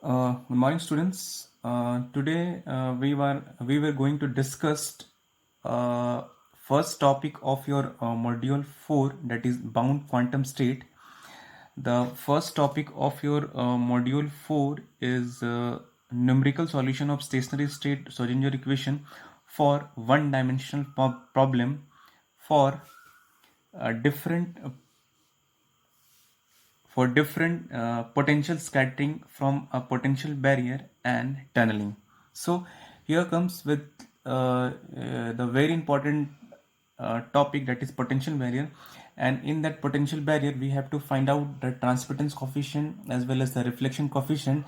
Good morning, students. Today we were going to discuss uh, first topic of your module 4, that is bound quantum state. The first topic of your module 4 is numerical solution of stationary state Schrodinger equation for one-dimensional problem for different potential scattering from a potential barrier and tunneling. So here comes with the very important topic, that is potential barrier, and in that potential barrier we have to find out the transmittance coefficient as well as the reflection coefficient,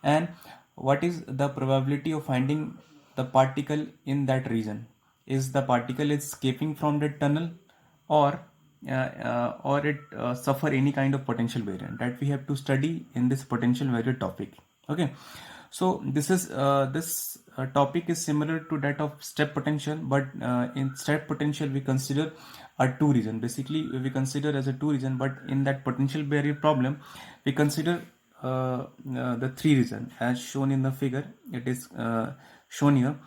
and what is the probability of finding the particle in that region. Is the particle escaping from the tunnel, or it suffer any kind of potential variant, that we have to study in this potential variant topic. Okay, so this topic is similar to that of step potential, but in step potential we consider a two region. Basically we consider as a two region, but in that potential barrier problem we consider the three region as shown in the figure. It is shown here,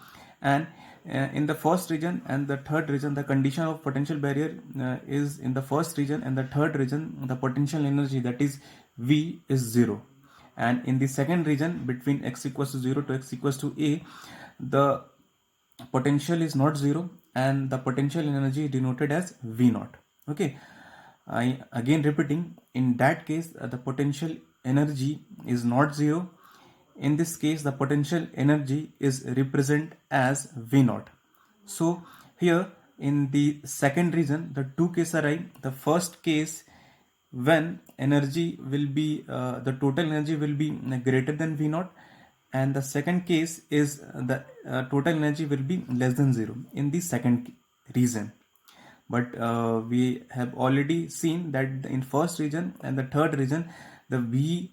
and in the first region and the third region, the condition of potential barrier is in the first region and the third region, the potential energy, that is V, is 0. And in the second region, between x equals to 0 to x equals to a, the potential is not 0 and the potential energy is denoted as V naught. Okay, I again repeating, in that case the potential energy is not 0. In this case the potential energy is represented as V naught. So here in the second region the two cases arise. The first case, when energy will be the total energy will be greater than V naught, and the second case is the total energy will be less than 0 in the second region. But we have already seen that in first region and the third region the V,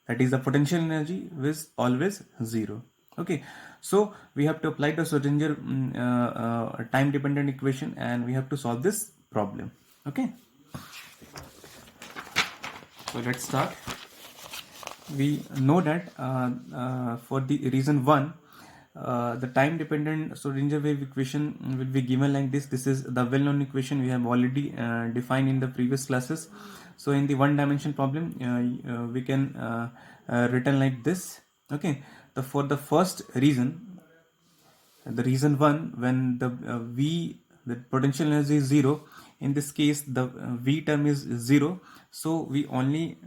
that is the potential energy, is always 0. Okay, so we have to apply the Schrodinger time dependent equation and we have to solve this problem. Okay, so let's start. We know that for the reason 1, the time dependent Schrodinger wave equation will be given like this. This is the well known equation we have already defined in the previous classes. So in the one dimension problem we can written like this. Okay, for the first reason, the reason 1, when the V, the potential energy is 0, in this case the V term is 0, so we only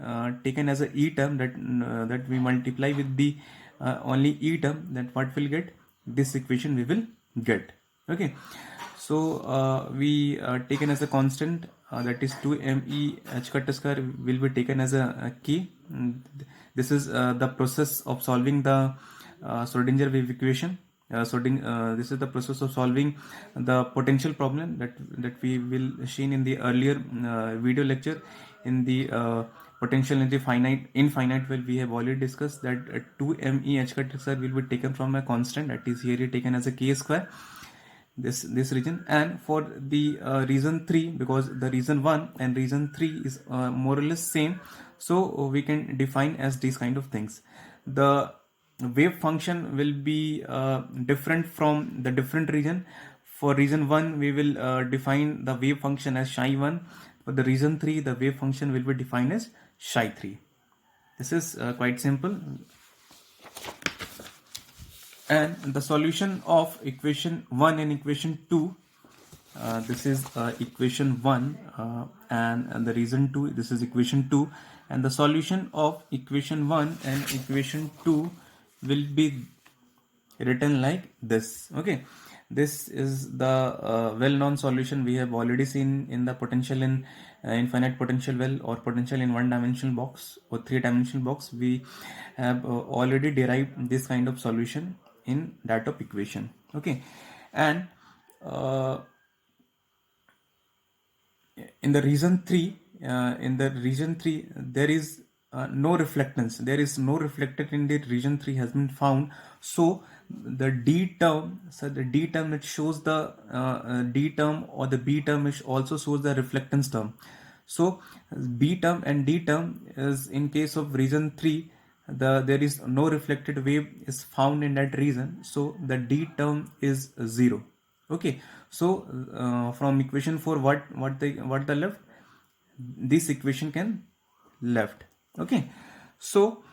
taken as a E term, that we multiply with the only E term, that what will get, this equation we will get. Okay, so we taken as a constant, that is 2me h cut square will be taken as a key. This is the process of solving the Schrodinger wave equation. This is the process of solving the potential problem that we will seen in the earlier video lecture. In the potential energy finite infinite, well, we have already discussed that 2me h cut square will be taken from a constant, that is here taken as a k square, this region. And for the reason 3, because the reason 1 and reason 3 is more or less same, so we can define as these kind of things. The wave function will be different from the different region. For reason 1 we will define the wave function as psi 1. For the reason 3 the wave function will be defined as psi 3. This is quite simple. And the solution of equation 1 and equation 2, this is equation 1 and the reason 2, this is equation 2, and the solution of equation 1 and equation 2 will be written like this. Okay, this is the well-known solution we have already seen in the potential in infinite potential well, or potential in one-dimensional box or three-dimensional box. We have already derived this kind of solution in that of equation. Okay, and in the region 3, there is no reflectance, there is no reflected in the region 3 has been found. So the D term, that shows the D term, or the B term, which also shows the reflectance term. So B term and D term is in case of region 3, there is no reflected wave is found in that region, so the D term is 0. Okay, so from equation 4, what the left, this equation can left. Okay, so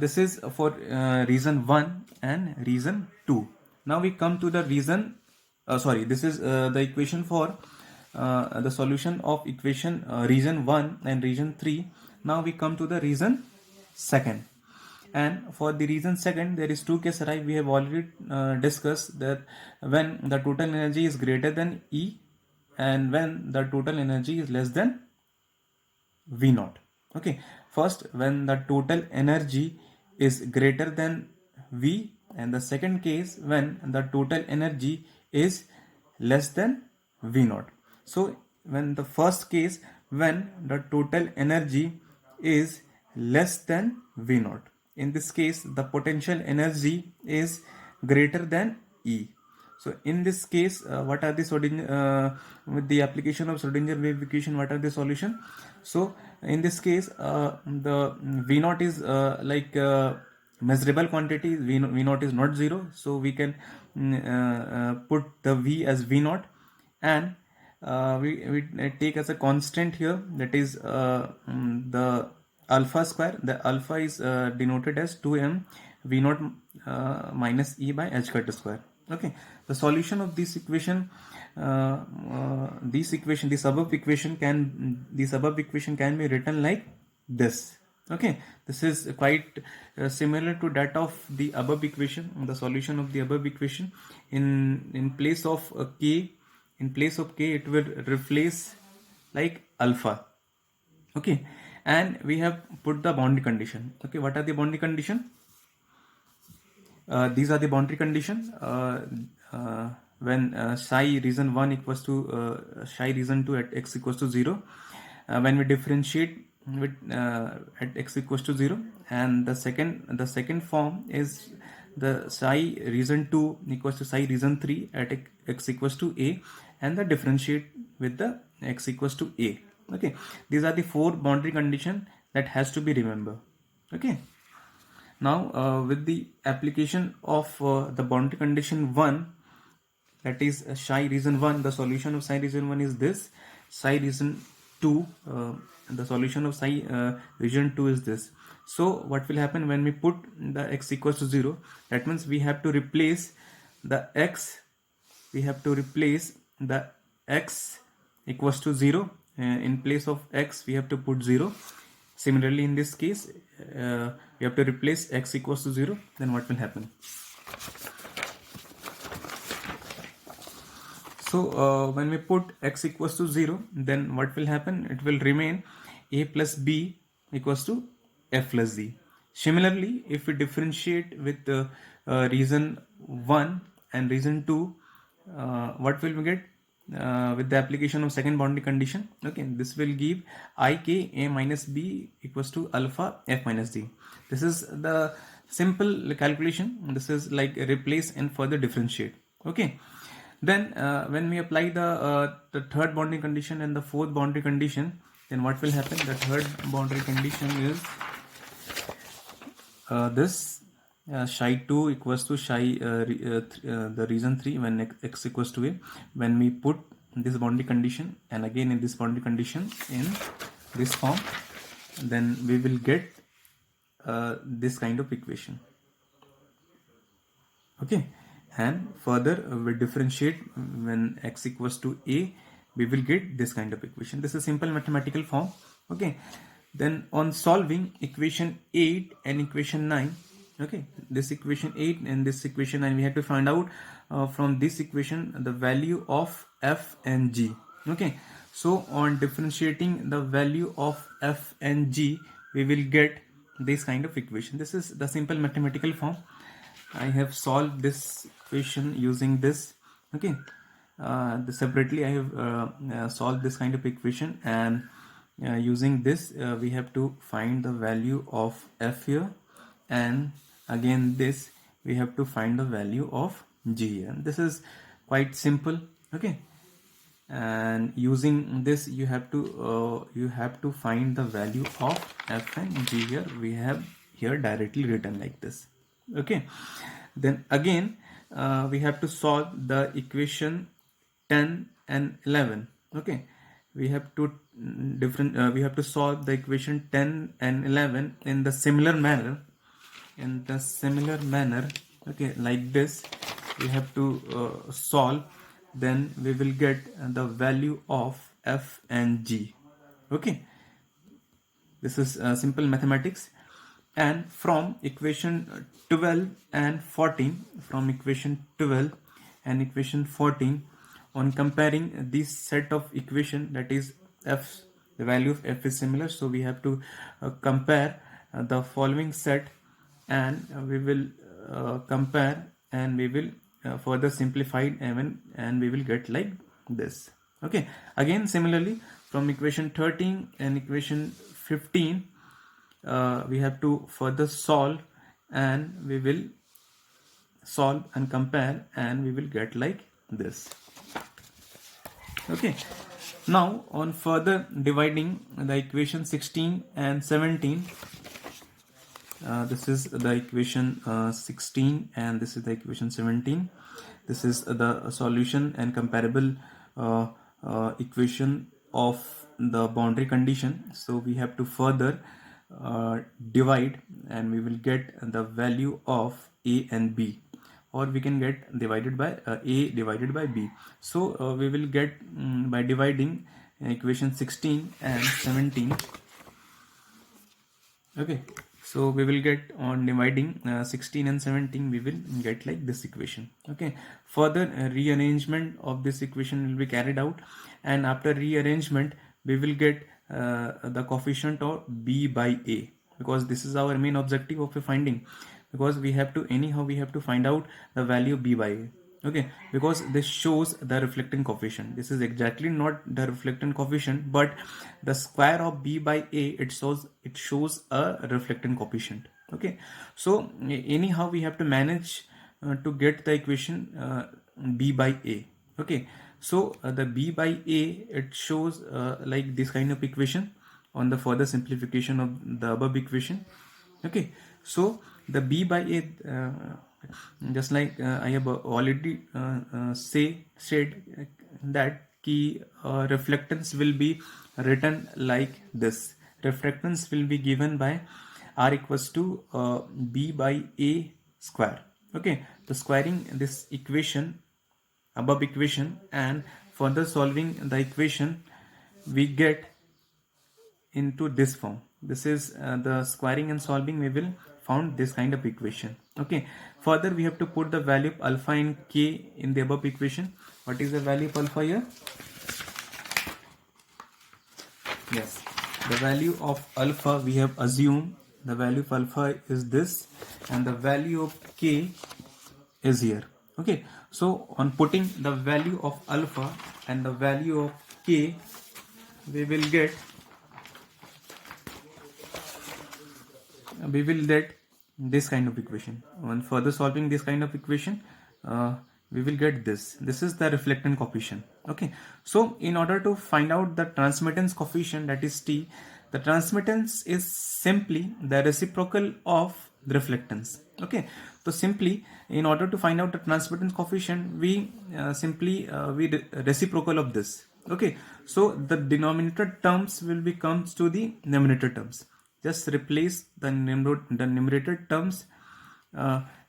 this is for reason 1 and reason 2. Now we come to the reason, this is the equation for the solution of equation reason 1 and reason 3. Now we come to the reason 2nd. And for the reason 2nd, there is two case arise. We have already discussed that when the total energy is greater than E and when the total energy is less than V naught. Okay, first when the total energy is greater than V, and the second case when the total energy is less than V naught. So when the first case, when the total energy is less than V naught, in this case the potential energy is greater than E. So in this case, what are the with the application of Schrodinger wave equation, what are the solution? So in this case, the V naught is measurable quantity. V naught is not 0, so we can put the V as V naught, and we take as a constant here, that is the alpha square. The alpha is denoted as 2m V naught minus E by h cut square. Okay, the solution of this equation, this above equation can be written like this. Okay, this is quite similar to that of the above equation. The solution of the above equation, in place of k, it will replace like alpha. Okay, and we have put the boundary condition. Okay, what are the boundary condition? These are the boundary condition. When psi reason 1 equals to psi reason 2 at x equals to 0, when we differentiate with at x equals to 0, and the second form is the psi reason 2 equals to psi reason 3 at x equals to a, and the differentiate with the x equals to a. Okay, these are the 4 boundary condition that has to be remembered. Okay, now with the application of the boundary condition 1, that is psi reason 1, the solution of psi reason 1 is this. Psi reason 2, the solution of psi reason 2 is this. So what will happen when we put the x equals to 0? That means we have to replace the x equals to 0. In place of x we have to put 0. Similarly, in this case, we have to replace x equals to 0. Then what will happen? So when we put x equals to 0, then what will happen? It will remain a plus b equals to f plus z. Similarly, if we differentiate with the reason 1 and reason 2, what will we get? With the application of second boundary condition, okay, this will give ik a minus b equals to alpha f minus d. This is the simple calculation. This is like replace and further differentiate. Okay, then when we apply the third boundary condition and the fourth boundary condition, then what will happen? The third boundary condition is this psi 2 equals to psi the reason 3 when x equals to a. When we put this boundary condition and again in this boundary condition in this form, then we will get this kind of equation. Okay, and further we differentiate when x equals to a, we will get this kind of equation. This is simple mathematical form. Okay, then on solving equation 8 and equation 9, okay, this equation 8 and this equation 9, we have to find out from this equation the value of f and g. Okay, so on differentiating the value of f and g, we will get this kind of equation. This is the simple mathematical form. I have solved this equation using this. Okay, separately I have solved this kind of equation, and using this we have to find the value of f here, and again this we have to find the value of g here. And this is quite simple. Okay, and using this you have to find the value of f and g here. We have here directly written like this. Okay, then again we have to solve the equation 10 and 11. Okay, we have to we have to solve the equation 10 and 11 in the similar manner, okay, like this we have to solve. Then we will get the value of f and g. Okay, this is simple mathematics. And from equation 12 and 14, from equation 12 and equation 14, on comparing this set of equation, that is f, the value of f is similar, so we have to compare the following set, and we will compare, and we will further simplify and we will get like this. Okay, again similarly from equation 13 and equation 15 we have to further solve, and we will solve and compare, and we will get like this. Okay, now on further dividing the equation 16 and 17, this is the equation 16 and this is the equation 17. This is the solution and comparable equation of the boundary condition. So we have to further divide, and we will get the value of a and b, or we can get divided by a divided by b. So we will get by dividing equation 16 and 17. Okay, so we will get on dividing 16 and 17, we will get like this equation. Okay, further rearrangement of this equation will be carried out, and after rearrangement we will get the coefficient of b by a, because this is our main objective of a finding, because we have to we have to find out the value b by a. Okay, because this shows the reflecting coefficient. This is exactly not the reflecting coefficient, but the square of b by a, it shows a reflecting coefficient. Okay, so anyhow we have to manage to get the equation b by a. Okay, so the b by a, it shows like this kind of equation on the further simplification of the above equation. Okay, so the b by a, just like I have already said that key reflectance will be written like this. Reflectance will be given by r equals to b by a square. Okay, the squaring this equation, above equation, and further solving the equation, we get into this form. This is the squaring and solving, we will found this kind of equation. Okay, further we have to put the value of alpha and k in the above equation. What is the value of alpha here? Yes, the value of alpha, we have assumed the value of alpha is this, and the value of k is here. Okay, so on putting the value of alpha and the value of k, we will get this kind of equation. On further solving this kind of equation, we will get this. This is the reflectance coefficient. Okay, so in order to find out the transmittance coefficient, that is T, the transmittance is simply the reciprocal of the reflectance. Okay, so simply in order to find out the transmittance coefficient, we reciprocal of this. Okay, so the denominator terms will becomes to the numerator terms. Just replace the numerator terms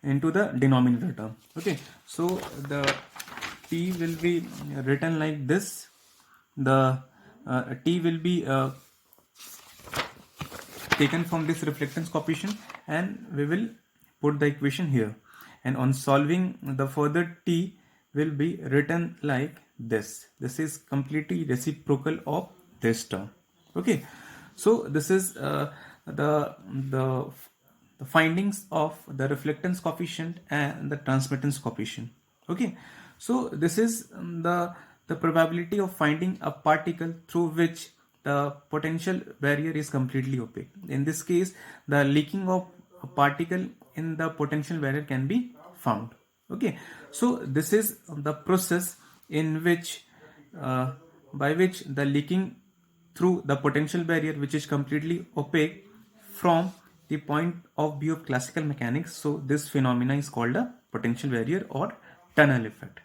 into the denominator term. Okay, so the T will be written like this. The T will be taken from this reflectance coefficient, and we will put the equation here, and on solving the further T will be written like this. This is completely reciprocal of this term. Okay, so this is the findings of the reflectance coefficient and the transmittance coefficient. Okay, so this is the probability of finding a particle through which the potential barrier is completely opaque. In this case, the leaking of a particle in the potential barrier can be found. Okay, so this is the process in which by which the leaking through the potential barrier, which is completely opaque, from the point of view of classical mechanics, so this phenomena is called a potential barrier or tunnel effect.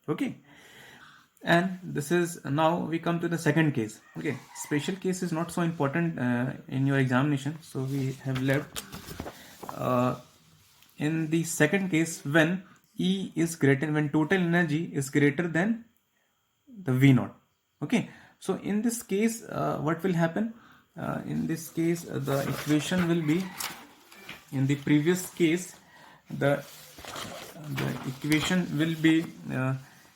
Okay, and this is, now we come to the second case. Okay, special case is not so important in your examination, so we have left in the second case when E is greater, when total energy is greater than the V naught. Okay, so in this case what will happen? In this case the equation will be, in the previous case the equation will be,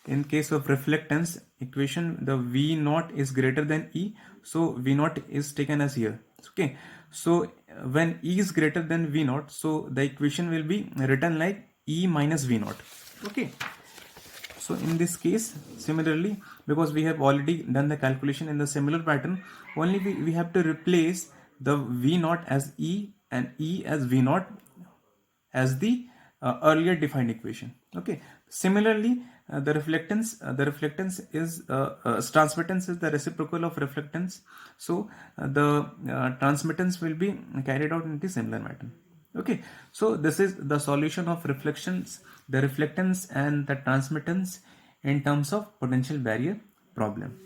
in case of reflectance equation, the V naught is greater than E, so V naught is taken as here. Okay, so when E is greater than V naught, so the equation will be written like E minus V naught. Okay, so in this case similarly, because we have already done the calculation in the similar pattern, only we have to replace the V naught as E and E as V naught as the earlier defined equation. Okay, similarly the reflectance is transmittance is the reciprocal of reflectance, so the transmittance will be carried out in the similar manner. Okay, so this is the solution of reflections, the reflectance and the transmittance in terms of potential barrier problem.